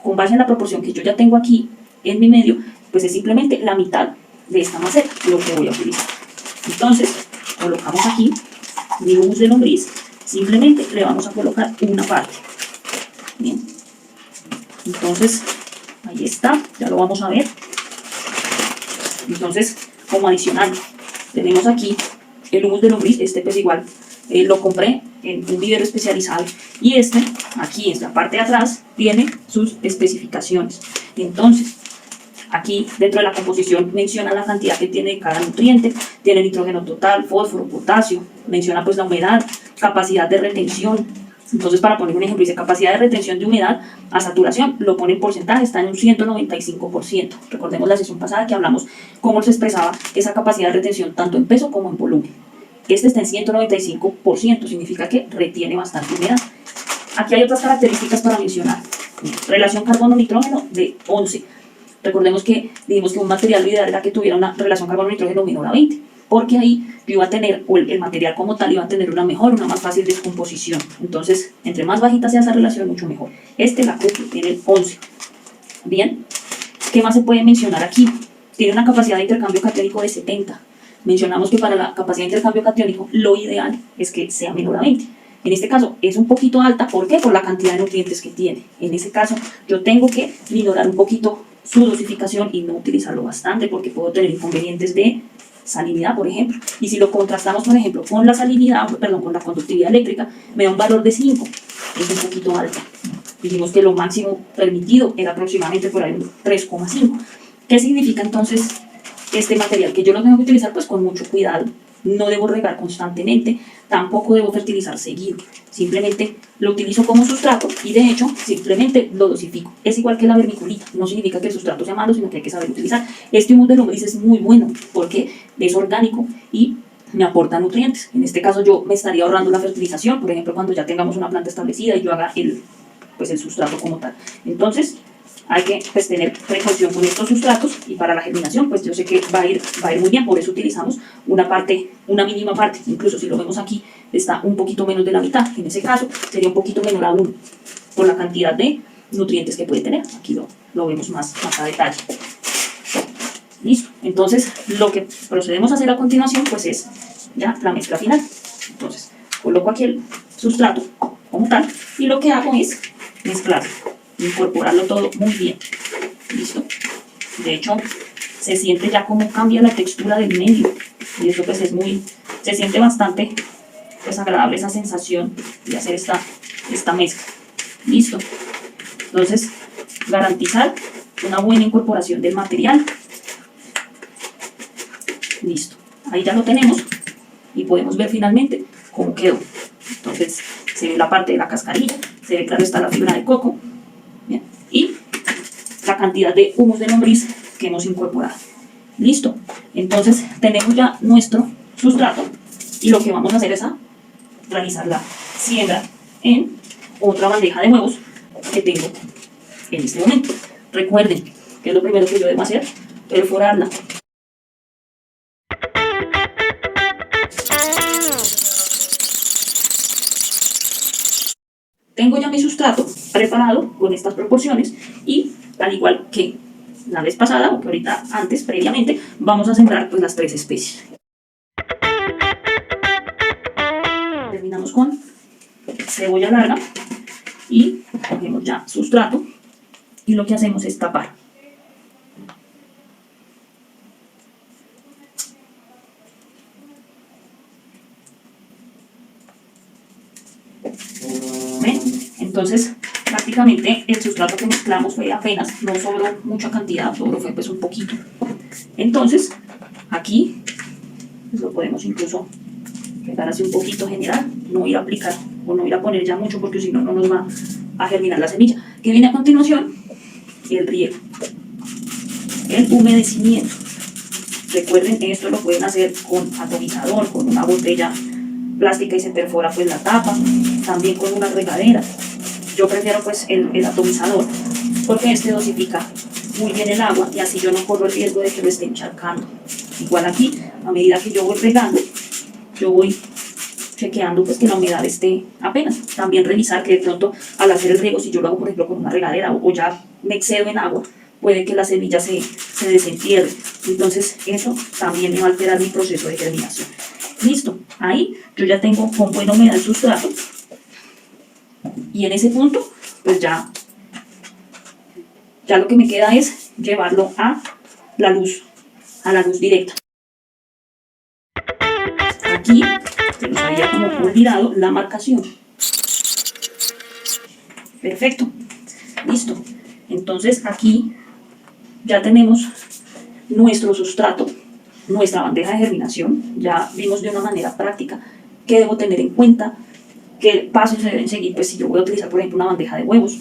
Con base en la proporción que yo ya tengo aquí en mi medio, pues es simplemente la mitad de esta maceta lo que voy a utilizar. Entonces colocamos aquí mi humus de lombriz, simplemente le vamos a colocar una parte. Bien, entonces ahí está, ya lo vamos a ver. Entonces, como adicional, tenemos aquí el humus de lombriz, este pues igual lo compré en un vivero especializado, y este, aquí en la parte de atrás, tiene sus especificaciones. Entonces, aquí dentro de la composición menciona la cantidad que tiene cada nutriente, tiene nitrógeno total, fósforo, potasio, menciona pues la humedad, capacidad de retención. Entonces, para poner un ejemplo, dice capacidad de retención de humedad a saturación, lo pone en porcentaje, está en un 195%. Recordemos la sesión pasada que hablamos cómo se expresaba esa capacidad de retención tanto en peso como en volumen. Este está en 195%, significa que retiene bastante humedad. Aquí hay otras características para mencionar. Relación carbono-nitrógeno de 11. Recordemos que dijimos que un material lo ideal era que tuviera una relación carbono-nitrógeno menor a 20, porque ahí yo iba a tener, o el material como tal iba a tener una más fácil descomposición. Entonces, entre más bajita sea esa relación, mucho mejor. La cumple, tiene 11. Bien, ¿qué más se puede mencionar aquí? Tiene una capacidad de intercambio catiónico de 70. Mencionamos que para la capacidad de intercambio catiónico lo ideal es que sea menor a 20. En este caso es un poquito alta, ¿por qué? Por la cantidad de nutrientes que tiene. En ese caso yo tengo que minorar un poquito su dosificación y no utilizarlo bastante, porque puedo tener inconvenientes de salinidad, por ejemplo. Y si lo contrastamos, por ejemplo, con la salinidad, con la conductividad eléctrica, me da un valor de 5. Es un poquito alta. Dijimos que lo máximo permitido era aproximadamente por ahí un 3,5. ¿Qué significa entonces este material? Que yo lo tengo que utilizar pues con mucho cuidado. No debo regar constantemente, tampoco debo fertilizar seguido. Simplemente lo utilizo como sustrato y de hecho simplemente lo dosifico. Es igual que la vermiculita, no significa que el sustrato sea malo, sino que hay que saber utilizar. Este humus de lombriz es muy bueno porque es orgánico y me aporta nutrientes. En este caso yo me estaría ahorrando la fertilización, por ejemplo, cuando ya tengamos una planta establecida y yo haga el sustrato como tal. Entonces hay que pues tener precaución con estos sustratos, y para la germinación pues yo sé que va a ir muy bien. Por eso utilizamos una mínima parte. Incluso si lo vemos aquí está un poquito menos de la mitad. En ese caso sería un poquito menor aún por la cantidad de nutrientes que puede tener. Aquí lo vemos más a detalle. Listo. Entonces lo que procedemos a hacer a continuación pues es ya la mezcla final. Entonces coloco aquí el sustrato como tal y lo que hago es mezclarlo, incorporarlo todo muy bien. Listo. De hecho se siente ya cómo cambia la textura del medio, y eso pues se siente bastante pues agradable esa sensación de hacer esta mezcla. Listo. Entonces garantizar una buena incorporación del material. Listo. Ahí ya lo tenemos y podemos ver finalmente cómo quedó. Entonces se ve la parte de la cascarilla, se ve claro está la fibra de coco. Bien. Y la cantidad de humus de lombriz que hemos incorporado. Listo. Entonces tenemos ya nuestro sustrato y lo que vamos a hacer es realizar la siembra en otra bandeja de huevos que tengo en este momento. Recuerden que es lo primero que yo debo hacer, perforarla. Tengo ya mi sustrato preparado con estas proporciones y al igual que la vez pasada o que ahorita antes, previamente, vamos a sembrar pues las 3 especies. Terminamos con cebolla larga y cogemos ya sustrato y lo que hacemos es tapar. ¿Ven? Entonces, prácticamente el sustrato que mezclamos fue apenas, no sobró mucha cantidad, sobró fue pues un poquito. Entonces, aquí pues lo podemos incluso pegar así un poquito general, no ir a aplicar o no ir a poner ya mucho porque si no, no nos va a germinar la semilla. ¿Qué viene a continuación? El riego, el humedecimiento. Recuerden, esto lo pueden hacer con atomizador, con una botella plástica y se perfora pues la tapa, también con una regadera. Yo prefiero pues el atomizador porque este dosifica muy bien el agua y así yo no corro el riesgo de que lo esté encharcando. Igual aquí, a medida que yo voy regando, yo voy chequeando pues que la humedad esté apenas. También revisar que de pronto al hacer el riego, si yo lo hago por ejemplo con una regadera o ya me excedo en agua, puede que la semilla se desentierre. Entonces eso también me va a alterar mi proceso de germinación. Listo, ahí yo ya tengo con buena humedad el sustrato y en ese punto pues ya lo que me queda es llevarlo a la luz directa. Aquí se nos había como olvidado la marcación. Perfecto, listo. Entonces aquí ya tenemos nuestro sustrato, nuestra bandeja de germinación. Ya vimos de una manera práctica qué debo tener en cuenta, qué pasos se deben seguir, pues si yo voy a utilizar por ejemplo una bandeja de huevos.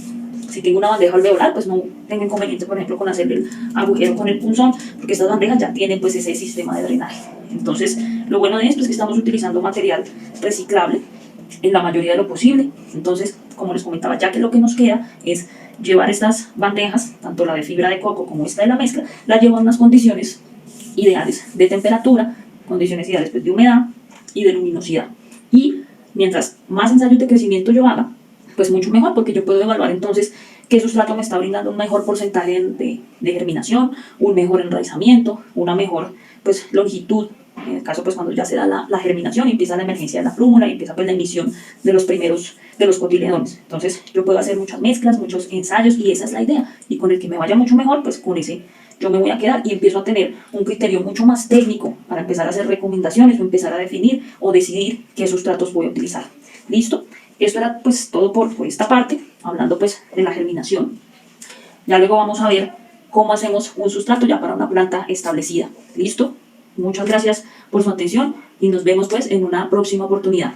Si tengo una bandeja alveolar, pues no tengo inconveniente, por ejemplo, con hacer el agujero con el punzón, porque estas bandejas ya tienen pues ese sistema de drenaje. Entonces, lo bueno de esto es que estamos utilizando material reciclable en la mayoría de lo posible. Entonces, como les comentaba, ya que lo que nos queda es llevar estas bandejas, tanto la de fibra de coco como esta de la mezcla, la llevo a unas condiciones ideales de temperatura, condiciones ideales pues, de humedad y de luminosidad. Y mientras más ensayos de crecimiento yo haga, pues mucho mejor, porque yo puedo evaluar entonces qué sustrato me está brindando un mejor porcentaje de germinación, un mejor enraizamiento, una mejor pues longitud. En el caso pues cuando ya se da la germinación y empieza la emergencia de la plúmula y empieza pues la emisión de los primeros, de los cotiledones. Entonces yo puedo hacer muchas mezclas, muchos ensayos y esa es la idea. Y con el que me vaya mucho mejor, pues con ese yo me voy a quedar y empiezo a tener un criterio mucho más técnico para empezar a hacer recomendaciones o empezar a definir o decidir qué sustratos voy a utilizar. ¿Listo? Esto era pues todo por esta parte, hablando pues de la germinación. Ya luego vamos a ver cómo hacemos un sustrato ya para una planta establecida. ¿Listo? Muchas gracias por su atención y nos vemos pues en una próxima oportunidad.